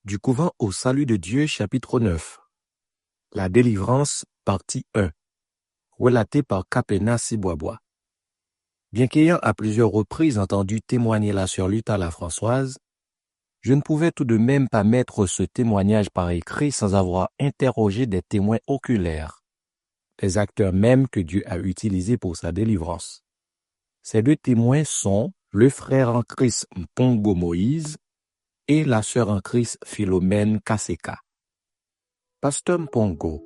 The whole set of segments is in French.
Du couvent au salut de Dieu, chapitre 9. La délivrance, partie 1. Relatée par Kapena Siboabois. Bien qu'ayant à plusieurs reprises entendu témoigner la sœur Lutha la Françoise, je ne pouvais tout de même pas mettre ce témoignage par écrit sans avoir interrogé des témoins oculaires, les acteurs mêmes que Dieu a utilisés pour sa délivrance. Ces deux témoins sont le frère en Christ Mpongo Moïse et la sœur en Christ Philomène Kaseka. Pasteur Mpongo,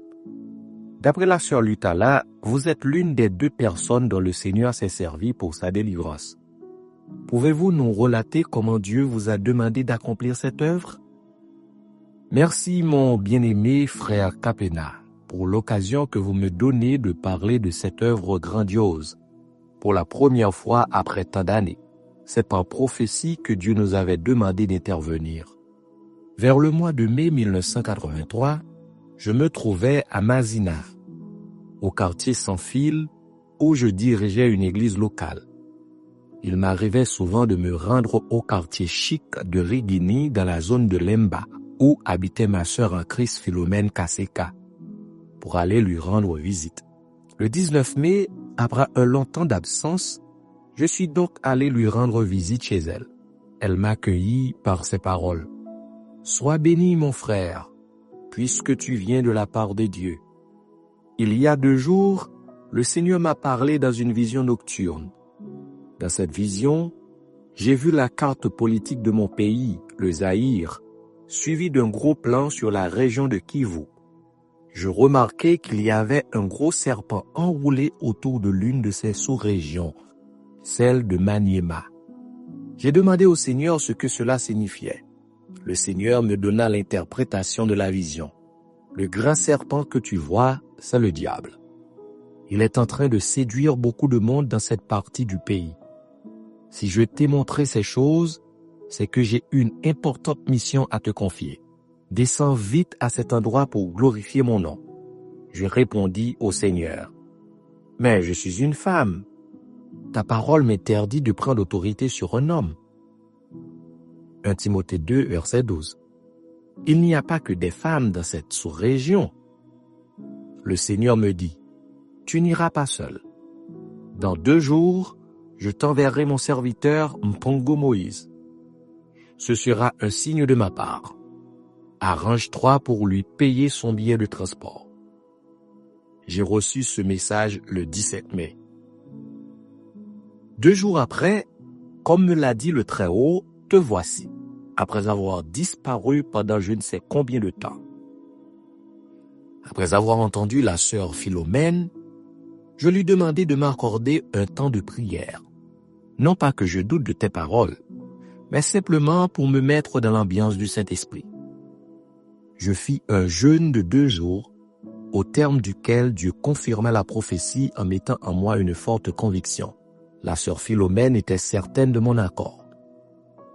d'après la sœur Lutha, vous êtes l'une des deux personnes dont le Seigneur s'est servi pour sa délivrance. Pouvez-vous nous relater comment Dieu vous a demandé d'accomplir cette œuvre? Merci mon bien-aimé frère Kapena pour l'occasion que vous me donnez de parler de cette œuvre grandiose. Pour la première fois après tant d'années, c'est par prophétie que Dieu nous avait demandé d'intervenir. Vers le mois de mai 1983, je me trouvais à Mazina, au quartier Sans Fil, où je dirigeais une église locale. Il m'arrivait souvent de me rendre au quartier chic de Rigini dans la zone de Lemba, où habitait ma sœur en Christ Philomène Kaseka, pour aller lui rendre visite. Le 19 mai, après un long temps d'absence, je suis donc allé lui rendre visite chez elle. Elle m'accueillit par ces paroles. « Sois béni, mon frère, puisque tu viens de la part de Dieu. Il y a 2 jours, le Seigneur m'a parlé dans une vision nocturne. Dans cette vision, j'ai vu la carte politique de mon pays, le Zaïre, suivie d'un gros plan sur la région de Kivu. Je remarquai qu'il y avait un gros serpent enroulé autour de l'une de ces sous-régions, celle de Maniema. J'ai demandé au Seigneur ce que cela signifiait. Le Seigneur me donna l'interprétation de la vision. Le grand serpent que tu vois, c'est le diable. Il est en train de séduire beaucoup de monde dans cette partie du pays. Si je t'ai montré ces choses, c'est que j'ai une importante mission à te confier. Descends vite à cet endroit pour glorifier mon nom. Je répondis au Seigneur. Mais je suis une femme. Ta parole m'interdit de prendre autorité sur un homme. 1 Timothée 2, verset 12. Il n'y a pas que des femmes dans cette sous-région. Le Seigneur me dit, tu n'iras pas seul. Dans 2 jours, je t'enverrai mon serviteur Mpongo Moïse. Ce sera un signe de ma part. Arrange-toi pour lui payer son billet de transport. J'ai reçu ce message le 17 mai. 2 jours après, comme me l'a dit le Très-Haut, te voici, après avoir disparu pendant je ne sais combien de temps. Après avoir entendu la sœur Philomène, je lui demandai de m'accorder un temps de prière. Non pas que je doute de tes paroles, mais simplement pour me mettre dans l'ambiance du Saint-Esprit. Je fis un jeûne de 2 jours, au terme duquel Dieu confirma la prophétie en mettant en moi une forte conviction. La sœur Philomène était certaine de mon accord.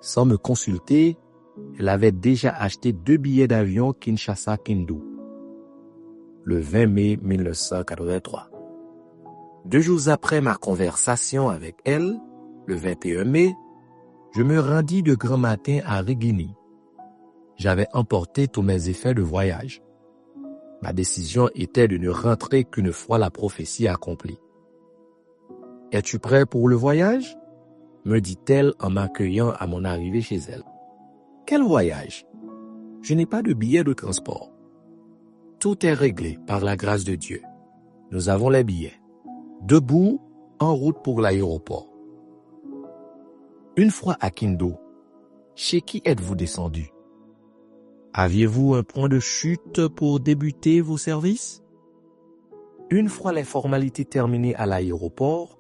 Sans me consulter, elle avait déjà acheté 2 billets d'avion Kinshasa-Kindu. Le 20 mai 1983. 2 jours après ma conversation avec elle, le 21 mai, je me rendis de grand matin à Rigini. J'avais emporté tous mes effets de voyage. Ma décision était de ne rentrer qu'une fois la prophétie accomplie. « Es-tu prêt pour le voyage ?» me dit-elle en m'accueillant à mon arrivée chez elle. « Quel voyage? Je n'ai pas de billet de transport. Tout est réglé par la grâce de Dieu. Nous avons les billets. Debout, en route pour l'aéroport. » Une fois à Kindu, chez qui êtes-vous descendu? Aviez-vous un point de chute pour débuter vos services? Une fois les formalités terminées à l'aéroport,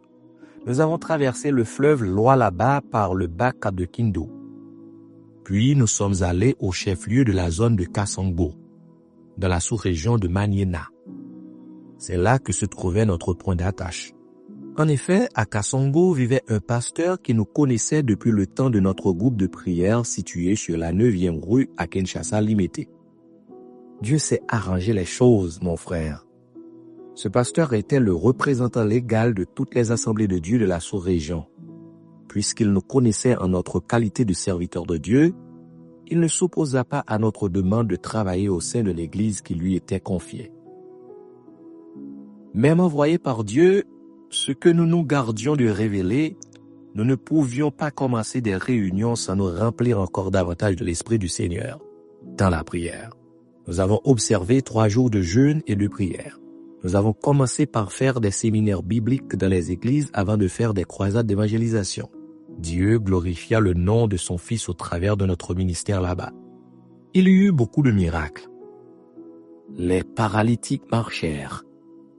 nous avons traversé le fleuve Lualaba par le bac de Kindu. Puis nous sommes allés au chef-lieu de la zone de Kasongo, dans la sous-région de Maniema. C'est là que se trouvait notre point d'attache. En effet, à Kasongo vivait un pasteur qui nous connaissait depuis le temps de notre groupe de prière situé sur la 9e rue à Kinshasa-Limité. Dieu s'est arrangé les choses, mon frère. Ce pasteur était le représentant légal de toutes les assemblées de Dieu de la sous-région. Puisqu'il nous connaissait en notre qualité de serviteurs de Dieu, il ne s'opposa pas à notre demande de travailler au sein de l'Église qui lui était confiée. Même envoyés par Dieu, ce que nous nous gardions de révéler, nous ne pouvions pas commencer des réunions sans nous remplir encore davantage de l'Esprit du Seigneur dans la prière. Nous avons observé 3 jours de jeûne et de prière. Nous avons commencé par faire des séminaires bibliques dans les églises avant de faire des croisades d'évangélisation. Dieu glorifia le nom de son Fils au travers de notre ministère là-bas. Il y eut beaucoup de miracles. Les paralytiques marchèrent,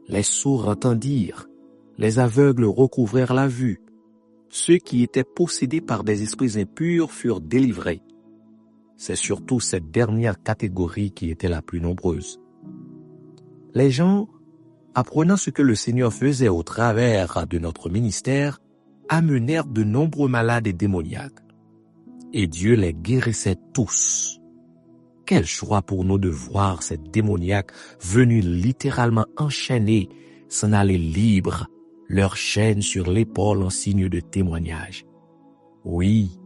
les sourds entendirent, les aveugles recouvrèrent la vue. Ceux qui étaient possédés par des esprits impurs furent délivrés. C'est surtout cette dernière catégorie qui était la plus nombreuse. Les gens, apprenant ce que le Seigneur faisait au travers de notre ministère, amenèrent de nombreux malades et démoniaques. Et Dieu les guérissait tous. Quelle joie pour nous de voir ces démoniaques venus littéralement enchaînés, s'en aller libres, leur chaîne sur l'épaule en signe de témoignage. Oui,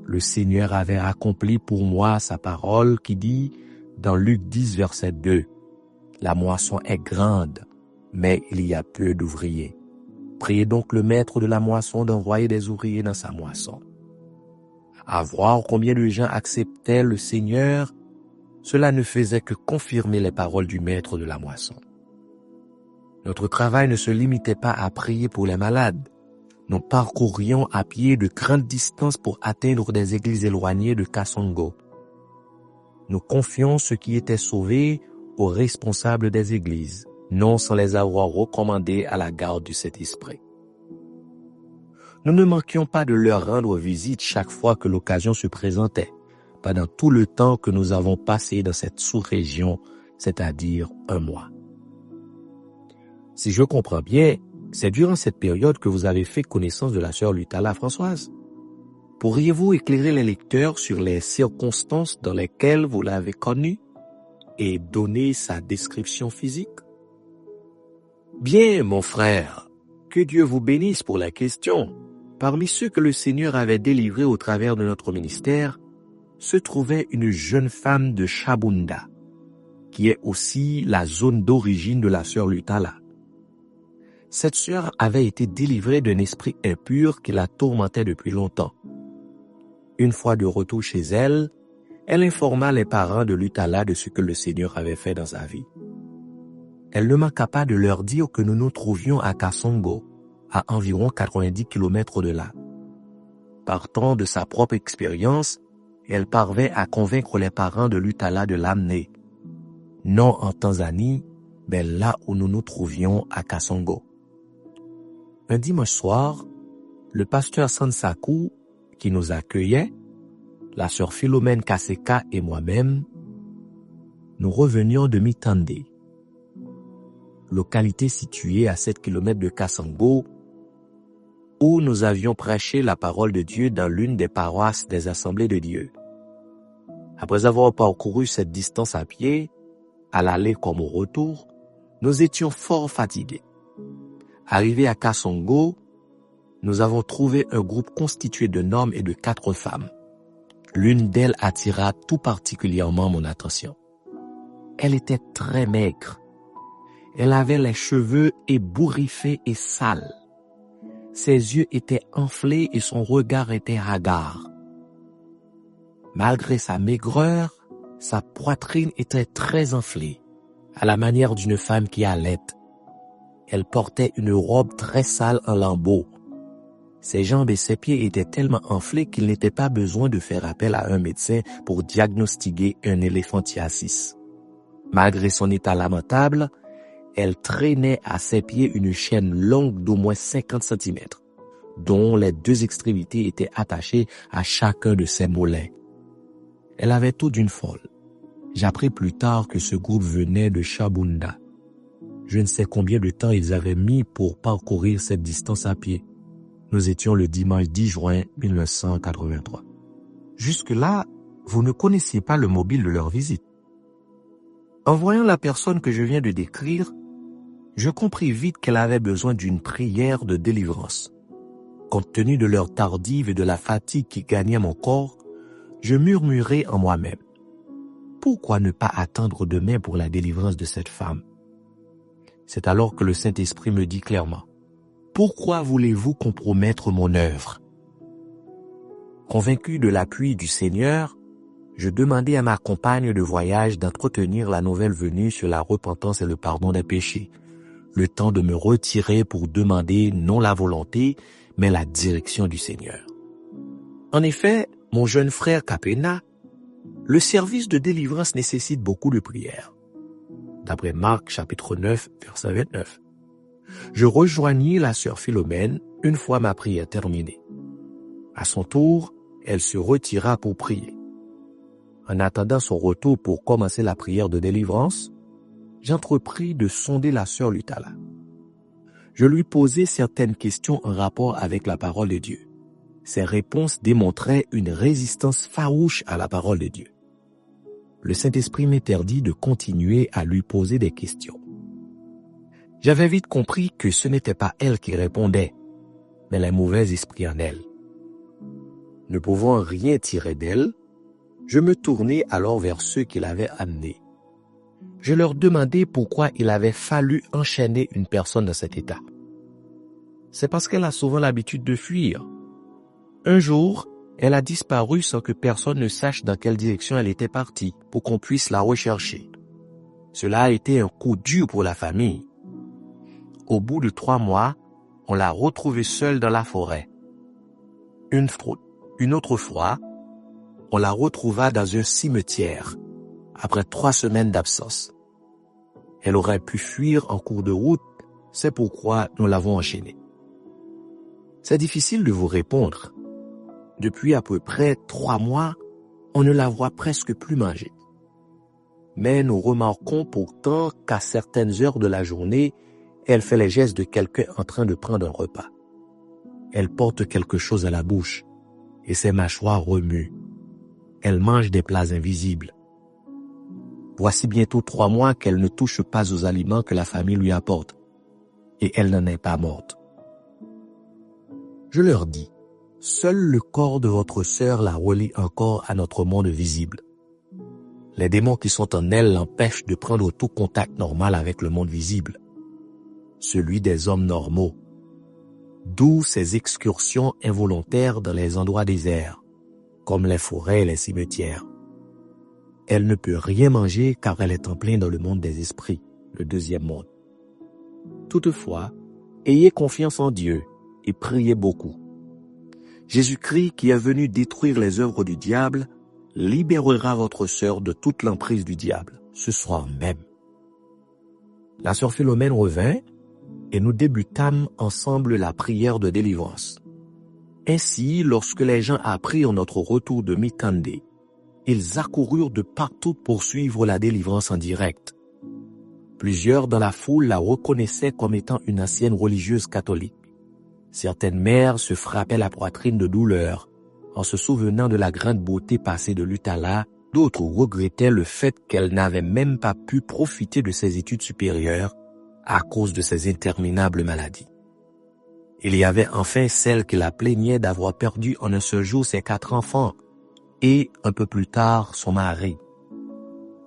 le Seigneur avait accompli pour moi sa parole qui dit dans Luc 10, verset 2, « La moisson est grande, mais il y a peu d'ouvriers. Priez donc le maître de la moisson d'envoyer des ouvriers dans sa moisson. » À voir combien de gens acceptaient le Seigneur, cela ne faisait que confirmer les paroles du maître de la moisson. Notre travail ne se limitait pas à prier pour les malades. Nous parcourions à pied de grandes distances pour atteindre des églises éloignées de Kasongo. Nous confions ceux qui étaient sauvés aux responsables des églises, non sans les avoir recommandés à la garde du Saint-Esprit. Nous ne manquions pas de leur rendre visite chaque fois que l'occasion se présentait, pendant tout le temps que nous avons passé dans cette sous-région, c'est-à-dire 1 mois. Si je comprends bien, c'est durant cette période que vous avez fait connaissance de la sœur Lutala Françoise. Pourriez-vous éclairer les lecteurs sur les circonstances dans lesquelles vous l'avez connue et donner sa description physique? Bien, mon frère, que Dieu vous bénisse pour la question. Parmi ceux que le Seigneur avait délivrés au travers de notre ministère, se trouvait une jeune femme de Chabunda, qui est aussi la zone d'origine de la sœur Lutala. Cette sœur avait été délivrée d'un esprit impur qui la tourmentait depuis longtemps. Une fois de retour chez elle, elle informa les parents de Lutala de ce que le Seigneur avait fait dans sa vie. Elle ne manqua pas de leur dire que nous nous trouvions à Kasongo, à environ 90 km de là. Partant de sa propre expérience, elle parvint à convaincre les parents de Lutala de l'amener, non en Tanzanie, mais là où nous nous trouvions à Kasongo. Un dimanche soir, le pasteur Sansaku, qui nous accueillait, la sœur Philomène Kaseka et moi-même, nous revenions de Mitande, localité située à 7 km de Kasongo, où nous avions prêché la parole de Dieu dans l'une des paroisses des Assemblées de Dieu. Après avoir parcouru cette distance à pied, à l'aller comme au retour, nous étions fort fatigués. Arrivés à Kasongo, nous avons trouvé un groupe constitué d'un homme et de 4 femmes. L'une d'elles attira tout particulièrement mon attention. Elle était très maigre. Elle avait les cheveux ébouriffés et sales. Ses yeux étaient enflés et son regard était hagard. Malgré sa maigreur, sa poitrine était très enflée, à la manière d'une femme qui allait. Elle portait une robe très sale en lambeaux. Ses jambes et ses pieds étaient tellement enflés qu'il n'était pas besoin de faire appel à un médecin pour diagnostiquer un éléphantiasis. Malgré son état lamentable, elle traînait à ses pieds une chaîne longue d'au moins 50 cm, dont les 2 extrémités étaient attachées à chacun de ses mollets. Elle avait tout d'une folle. J'appris plus tard que ce groupe venait de Chabunda. Je ne sais combien de temps ils avaient mis pour parcourir cette distance à pied. Nous étions le dimanche 10 juin 1983. Jusque-là, vous ne connaissiez pas le mobile de leur visite. En voyant la personne que je viens de décrire, je compris vite qu'elle avait besoin d'une prière de délivrance. Compte tenu de l'heure tardive et de la fatigue qui gagnait mon corps, Je murmurai en moi-même. Pourquoi ne pas attendre demain pour la délivrance de cette femme? C'est alors que le Saint-Esprit me dit clairement, pourquoi voulez-vous compromettre mon œuvre? Convaincu de l'appui du Seigneur, je demandai à ma compagne de voyage d'entretenir la nouvelle venue sur la repentance et le pardon des péchés, le temps de me retirer pour demander non la volonté, mais la direction du Seigneur. En effet, mon jeune frère Capena, le service de délivrance nécessite beaucoup de prières. D'après Marc chapitre 9, verset 29. Je rejoignis la sœur Philomène une fois ma prière terminée. À son tour, elle se retira pour prier. En attendant son retour pour commencer la prière de délivrance, j'entrepris de sonder la sœur Lutala. Je lui posai certaines questions en rapport avec la parole de Dieu. Ses réponses démontraient une résistance farouche à la parole de Dieu. Le Saint-Esprit m'interdit de continuer à lui poser des questions. J'avais vite compris que ce n'était pas elle qui répondait, mais les mauvais esprits en elle. Ne pouvant rien tirer d'elle, je me tournai alors vers ceux qui l'avaient amenée. Je leur demandai pourquoi il avait fallu enchaîner une personne dans cet état. C'est parce qu'elle a souvent l'habitude de fuir. Un jour, elle a disparu sans que personne ne sache dans quelle direction elle était partie pour qu'on puisse la rechercher. Cela a été un coup dur pour la famille. Au bout de 3 mois, on l'a retrouvée seule dans la forêt. Une autre fois, on la retrouva dans un cimetière, après 3 semaines d'absence. Elle aurait pu fuir en cours de route, c'est pourquoi nous l'avons enchaînée. C'est difficile de vous répondre. Depuis à peu près 3 mois, on ne la voit presque plus manger. Mais nous remarquons pourtant qu'à certaines heures de la journée, elle fait les gestes de quelqu'un en train de prendre un repas. Elle porte quelque chose à la bouche et ses mâchoires remuent. Elle mange des plats invisibles. Voici bientôt 3 mois qu'elle ne touche pas aux aliments que la famille lui apporte. Et elle n'en est pas morte. Je leur dis, seul le corps de votre sœur la relie encore à notre monde visible. Les démons qui sont en elle l'empêchent de prendre tout contact normal avec le monde visible, celui des hommes normaux. D'où ces excursions involontaires dans les endroits déserts, comme les forêts et les cimetières. Elle ne peut rien manger car elle est en plein dans le monde des esprits, le deuxième monde. Toutefois, ayez confiance en Dieu et priez beaucoup. Jésus-Christ, qui est venu détruire les œuvres du diable, libérera votre sœur de toute l'emprise du diable, ce soir même. La sœur Philomène revint et nous débutâmes ensemble la prière de délivrance. Ainsi, lorsque les gens apprirent notre retour de Mikandé, ils accoururent de partout pour suivre la délivrance en direct. Plusieurs dans la foule la reconnaissaient comme étant une ancienne religieuse catholique. Certaines mères se frappaient la poitrine de douleur en se souvenant de la grande beauté passée de Lutala. D'autres regrettaient le fait qu'elle n'avait même pas pu profiter de ses études supérieures à cause de ses interminables maladies. Il y avait enfin celle qui la plaignait d'avoir perdu en un seul jour ses 4 enfants et, un peu plus tard, son mari.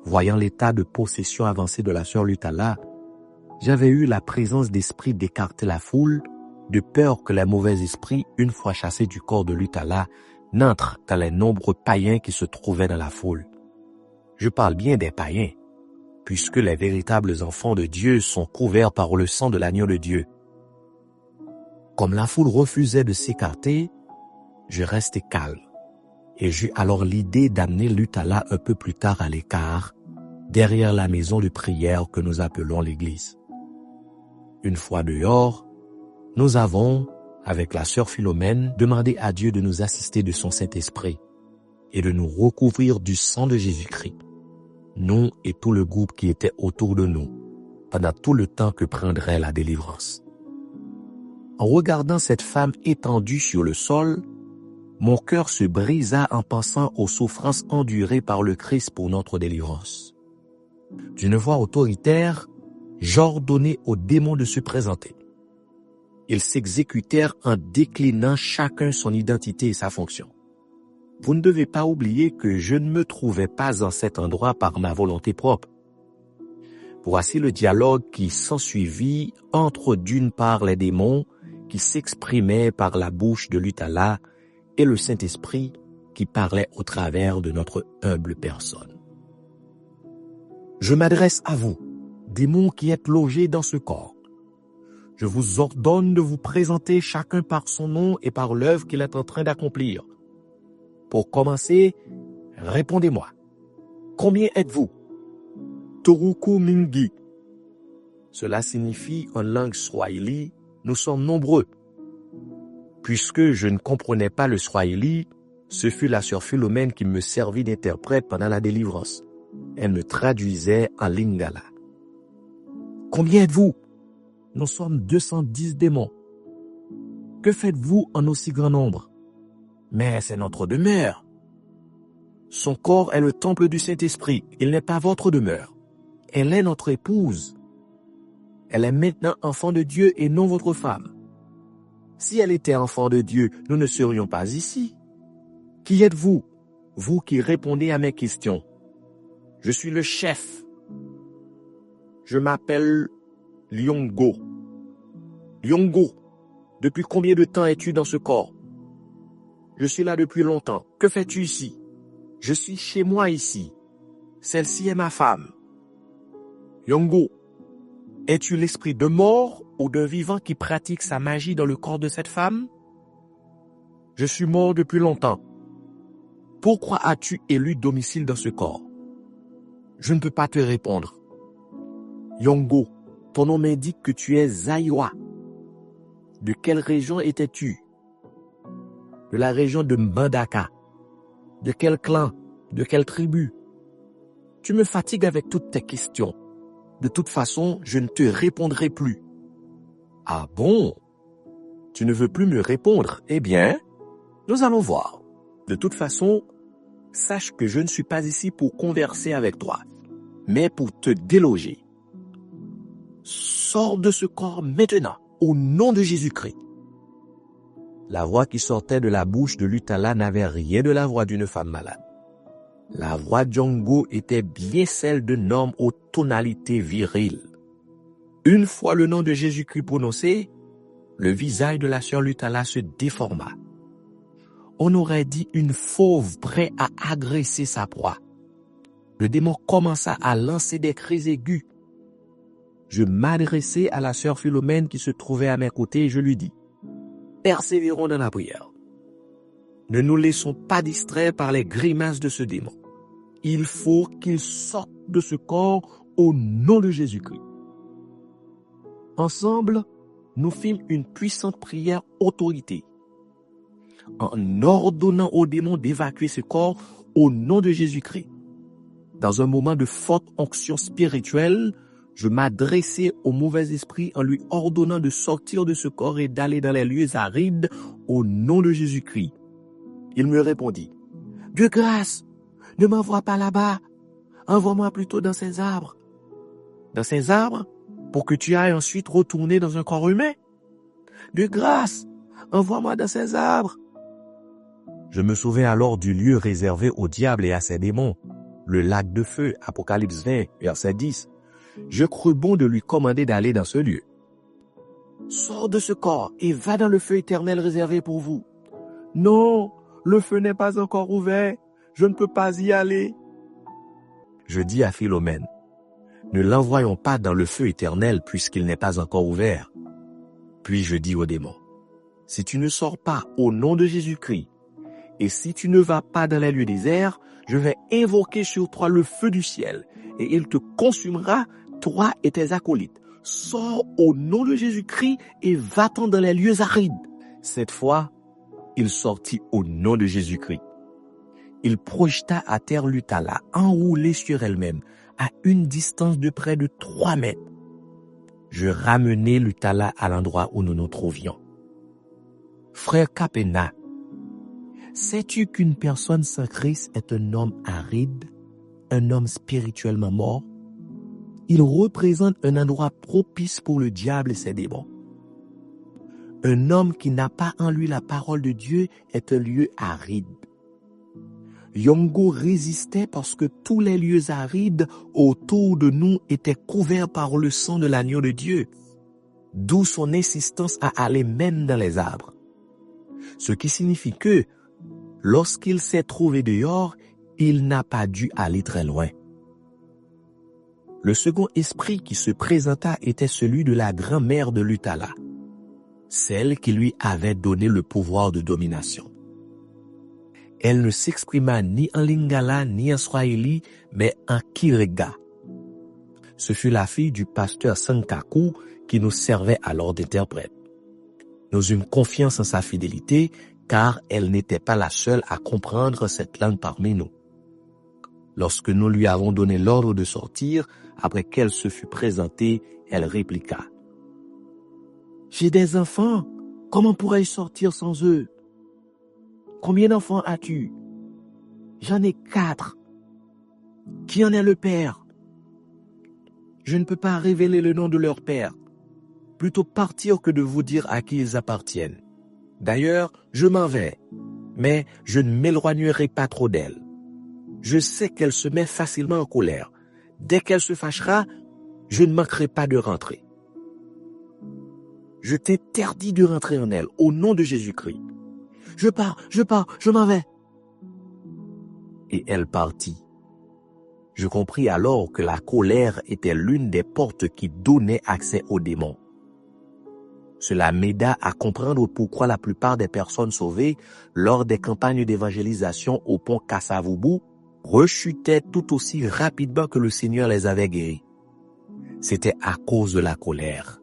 Voyant l'état de possession avancé de la sœur Lutala, j'avais eu la présence d'esprit d'écarter la foule, de peur que les mauvais esprits, une fois chassés du corps de Lutala, n'entrent dans les nombreux païens qui se trouvaient dans la foule. Je parle bien des païens, puisque les véritables enfants de Dieu sont couverts par le sang de l'agneau de Dieu. Comme la foule refusait de s'écarter, je restai calme, et j'eus alors l'idée d'amener Lutala un peu plus tard à l'écart, derrière la maison de prière que nous appelons l'église. Une fois dehors, nous avons, avec la sœur Philomène, demandé à Dieu de nous assister de son Saint-Esprit et de nous recouvrir du sang de Jésus-Christ, nous et tout le groupe qui était autour de nous, pendant tout le temps que prendrait la délivrance. En regardant cette femme étendue sur le sol, mon cœur se brisa en pensant aux souffrances endurées par le Christ pour notre délivrance. D'une voix autoritaire, j'ordonnai aux démons de se présenter. Ils s'exécutèrent en déclinant chacun son identité et sa fonction. Vous ne devez pas oublier que je ne me trouvais pas en cet endroit par ma volonté propre. Voici le dialogue qui s'ensuivit entre d'une part les démons qui s'exprimaient par la bouche de Lutala et le Saint-Esprit qui parlait au travers de notre humble personne. Je m'adresse à vous, démons qui êtes logés dans ce corps. Je vous ordonne de vous présenter chacun par son nom et par l'œuvre qu'il est en train d'accomplir. Pour commencer, répondez-moi. Combien êtes-vous? Toruku Mingi. Cela signifie en langue swahili, nous sommes nombreux. Puisque je ne comprenais pas le swahili, ce fut la sœur Philomène qui me servit d'interprète pendant la délivrance. Elle me traduisait en lingala. Combien êtes-vous? Nous sommes 210 démons. Que faites-vous en aussi grand nombre? Mais c'est notre demeure. Son corps est le temple du Saint-Esprit. Il n'est pas votre demeure. Elle est notre épouse. Elle est maintenant enfant de Dieu et non votre femme. Si elle était enfant de Dieu, nous ne serions pas ici. Qui êtes-vous? Vous qui répondez à mes questions. Je suis le chef. Je m'appelle Lyongo. Lyongo, depuis combien de temps es-tu dans ce corps? Je suis là depuis longtemps. Que fais-tu ici? Je suis chez moi ici. Celle-ci est ma femme. Yongo, es-tu l'esprit de mort ou de vivant qui pratique sa magie dans le corps de cette femme? Je suis mort depuis longtemps. Pourquoi as-tu élu domicile dans ce corps? Je ne peux pas te répondre. Yongo, ton nom m'indique que tu es Zaiwa. De quelle région étais-tu? De la région de Mbandaka. De quel clan? De quelle tribu? Tu me fatigues avec toutes tes questions. De toute façon, je ne te répondrai plus. Ah bon? Tu ne veux plus me répondre? Eh bien, nous allons voir. De toute façon, sache que je ne suis pas ici pour converser avec toi, mais pour te déloger. Sors de ce corps maintenant, au nom de Jésus-Christ. La voix qui sortait de la bouche de Lutala n'avait rien de la voix d'une femme malade. La voix de Djongo était bien celle d'un homme aux tonalités viriles. Une fois le nom de Jésus-Christ prononcé, le visage de la sœur Lutala se déforma. On aurait dit une fauve prêt à agresser sa proie. Le démon commença à lancer des cris aigus. Je m'adressai à la sœur Philomène qui se trouvait à mes côtés et je lui dis: persévérons dans la prière. Ne nous laissons pas distraire par les grimaces de ce démon. Il faut qu'il sorte de ce corps au nom de Jésus-Christ. Ensemble, nous fîmes une puissante prière autorité, en ordonnant au démon d'évacuer ce corps au nom de Jésus-Christ. Dans un moment de forte onction spirituelle, je m'adressai au mauvais esprit en lui ordonnant de sortir de ce corps et d'aller dans les lieux arides au nom de Jésus-Christ. Il me répondit: de grâce, ne m'envoie pas là-bas, envoie-moi plutôt dans ces arbres. Dans ces arbres, pour que tu ailles ensuite retourner dans un corps humain? De grâce, envoie-moi dans ces arbres. Je me souviens alors du lieu réservé au diable et à ses démons, le lac de feu, Apocalypse 20, verset 10. Je crus bon de lui commander d'aller dans ce lieu. Sors de ce corps et va dans le feu éternel réservé pour vous. Non, le feu n'est pas encore ouvert. Je ne peux pas y aller. Je dis à Philomène: ne l'envoyons pas dans le feu éternel puisqu'il n'est pas encore ouvert. Puis je dis au démon: si tu ne sors pas au nom de Jésus-Christ, et si tu ne vas pas dans les lieux déserts, je vais invoquer sur toi le feu du ciel, et il te consumera, toi et tes acolytes. Sors au nom de Jésus-Christ et va-t'en dans les lieux arides. Cette fois, il sortit au nom de Jésus-Christ. Il projeta à terre Lutala, enroulée sur elle-même, à une distance de près de 3 mètres. Je ramenai Lutala à l'endroit où nous nous trouvions. Frère Kapena, sais-tu qu'une personne sans Christ est un homme aride, un homme spirituellement mort? Il représente un endroit propice pour le diable et ses démons. Un homme qui n'a pas en lui la parole de Dieu est un lieu aride. Yongo résistait parce que tous les lieux arides autour de nous étaient couverts par le sang de l'agneau de Dieu, d'où son insistance à aller même dans les arbres. Ce qui signifie que, lorsqu'il s'est trouvé dehors, il n'a pas dû aller très loin. Le second esprit qui se présenta était celui de la grand-mère de Lutala, celle qui lui avait donné le pouvoir de domination. Elle ne s'exprima ni en lingala ni en swahili, mais en kirega. Ce fut la fille du pasteur Sankaku qui nous servait alors d'interprète. Nous eûmes confiance en sa fidélité, car elle n'était pas la seule à comprendre cette langue parmi nous. Lorsque nous lui avons donné l'ordre de sortir, après qu'elle se fut présentée, elle répliqua. « J'ai des enfants, comment pourrais-je sortir sans eux? Combien d'enfants as-tu? J'en ai 4. Qui en est le père? Je ne peux pas révéler le nom de leur père. Plutôt partir que de vous dire à qui ils appartiennent. D'ailleurs, je m'en vais, mais je ne m'éloignerai pas trop d'elle. Je sais qu'elle se met facilement en colère. Dès qu'elle se fâchera, je ne manquerai pas de rentrer. Je t'interdis de rentrer en elle, au nom de Jésus-Christ. Je pars, je m'en vais. » Et elle partit. Je compris alors que la colère était l'une des portes qui donnaient accès aux démons. Cela m'aida à comprendre pourquoi la plupart des personnes sauvées lors des campagnes d'évangélisation au pont Kassavubu rechutaient tout aussi rapidement que le Seigneur les avait guéris. C'était à cause de la colère.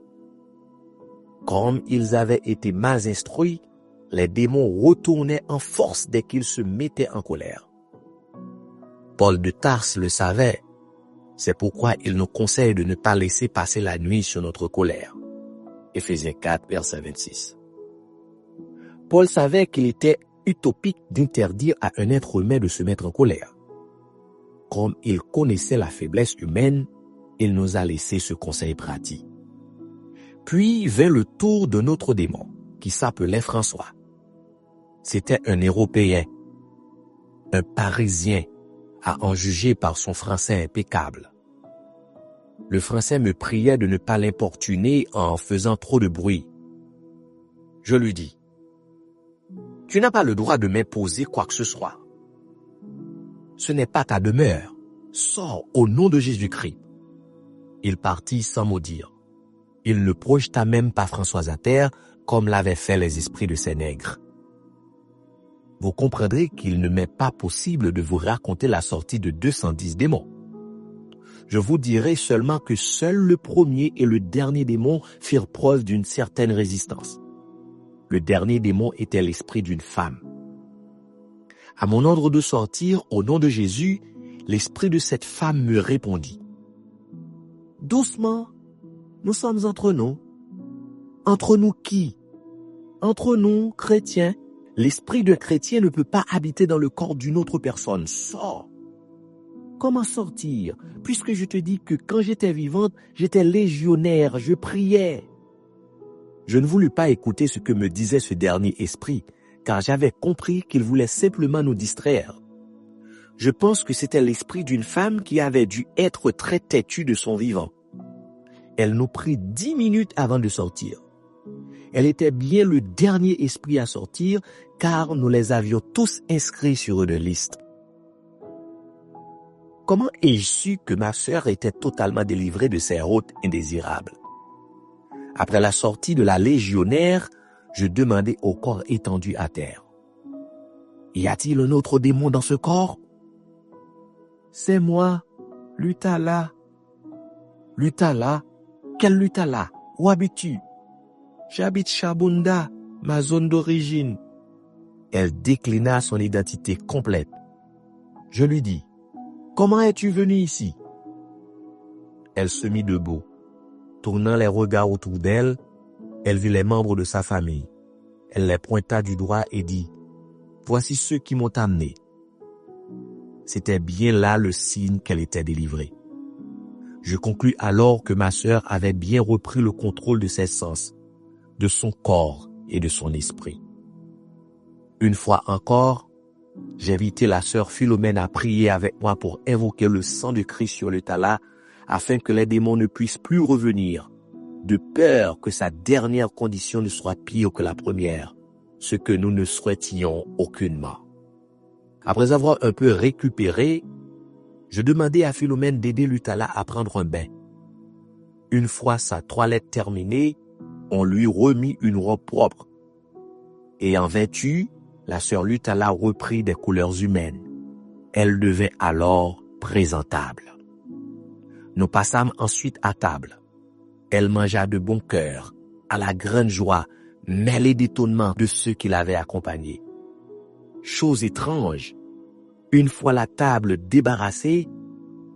Comme ils avaient été mal instruits, les démons retournaient en force dès qu'ils se mettaient en colère. Paul de Tarse le savait. C'est pourquoi il nous conseille de ne pas laisser passer la nuit sur notre colère. Éphésiens 4, verset 26. Paul savait qu'il était utopique d'interdire à un être humain de se mettre en colère. Comme il connaissait la faiblesse humaine, il nous a laissé ce conseil pratique. Puis vint le tour de notre démon, qui s'appelait François. C'était un Européen, un Parisien, à en juger par son français impeccable. Le français me priait de ne pas l'importuner en faisant trop de bruit. Je lui dis, « Tu n'as pas le droit de m'imposer quoi que ce soit. Ce n'est pas ta demeure. Sors au nom de Jésus-Christ. » Il partit sans mot dire. Il ne projeta même pas François à terre comme l'avaient fait les esprits de ces nègres. Vous comprendrez qu'il ne m'est pas possible de vous raconter la sortie de 210 démons. Je vous dirai seulement que seul le premier et le dernier démon firent preuve d'une certaine résistance. Le dernier démon était l'esprit d'une femme. À mon ordre de sortir, au nom de Jésus, l'esprit de cette femme me répondit. « Doucement, nous sommes entre nous. Entre nous qui? Entre nous, chrétiens. L'esprit d'un chrétien ne peut pas habiter dans le corps d'une autre personne. Sors. » Comment sortir, puisque je te dis que quand j'étais vivante, j'étais légionnaire, je priais. Je ne voulus pas écouter ce que me disait ce dernier esprit, car j'avais compris qu'il voulait simplement nous distraire. Je pense que c'était l'esprit d'une femme qui avait dû être très têtue de son vivant. Elle nous prit 10 minutes avant de sortir. Elle était bien le dernier esprit à sortir, car nous les avions tous inscrits sur une liste. Comment ai-je su que ma sœur était totalement délivrée de ses hôtes indésirables? Après la sortie de la légionnaire, je demandai au corps étendu à terre. Y a-t-il un autre démon dans ce corps? C'est moi, Lutala. Lutala? Quel Lutala? Où habites-tu? J'habite Chabunda, ma zone d'origine. Elle déclina son identité complète. Je lui dis, comment es-tu venu ici? Elle se mit debout. Tournant les regards autour d'elle, elle vit les membres de sa famille. Elle les pointa du doigt et dit, voici ceux qui m'ont amené. C'était bien là le signe qu'elle était délivrée. Je conclus alors que ma sœur avait bien repris le contrôle de ses sens, de son corps et de son esprit. Une fois encore, J'invitais la sœur Philomène à prier avec moi pour invoquer le sang de Christ sur le talas afin que les démons ne puissent plus revenir, de peur que sa dernière condition ne soit pire que la première, ce que nous ne souhaitions aucunement. Après avoir un peu récupéré, je demandai à Philomène d'aider Lutala à prendre un bain. Une fois sa toilette terminée, on lui remit une robe propre. Et en vêtue, la sœur Lutala reprit des couleurs humaines. Elle devint alors présentable. Nous passâmes ensuite à table. Elle mangea de bon cœur, à la grande joie, mêlée d'étonnement de ceux qui l'avaient accompagnée. Chose étrange, une fois la table débarrassée,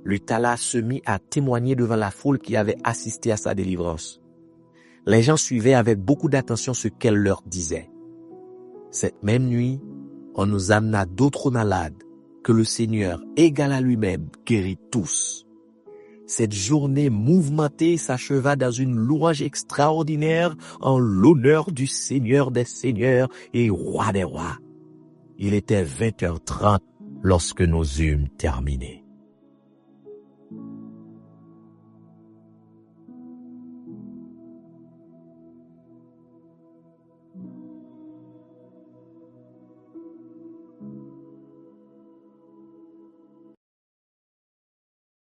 Lutala se mit à témoigner devant la foule qui avait assisté à sa délivrance. Les gens suivaient avec beaucoup d'attention ce qu'elle leur disait. Cette même nuit, on nous amena d'autres malades que le Seigneur, égal à lui-même, guérit tous. Cette journée mouvementée s'acheva dans une louange extraordinaire en l'honneur du Seigneur des Seigneurs et Roi des Rois. Il était 20h30 lorsque nous eûmes terminé.